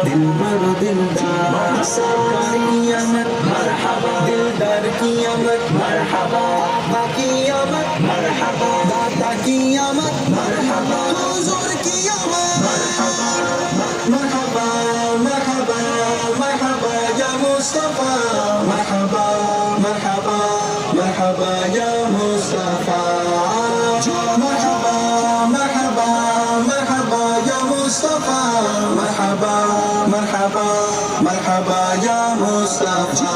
दिलबर दिलदार सरकार की आमद मरहबा दिलदार की आमद मरहबा दाता की आमद मरहबा दाता की आमद मरहबा हुजूर की आमद मरहबा मरहबा मरहबा मरहबा या मुस्तफा मरहबा मरहबा मरहबा या मुस्तफा मरहबा मरहबा मरहबा या मुस्तफा मरहबा मरहबा मरहबा या मुस्तफा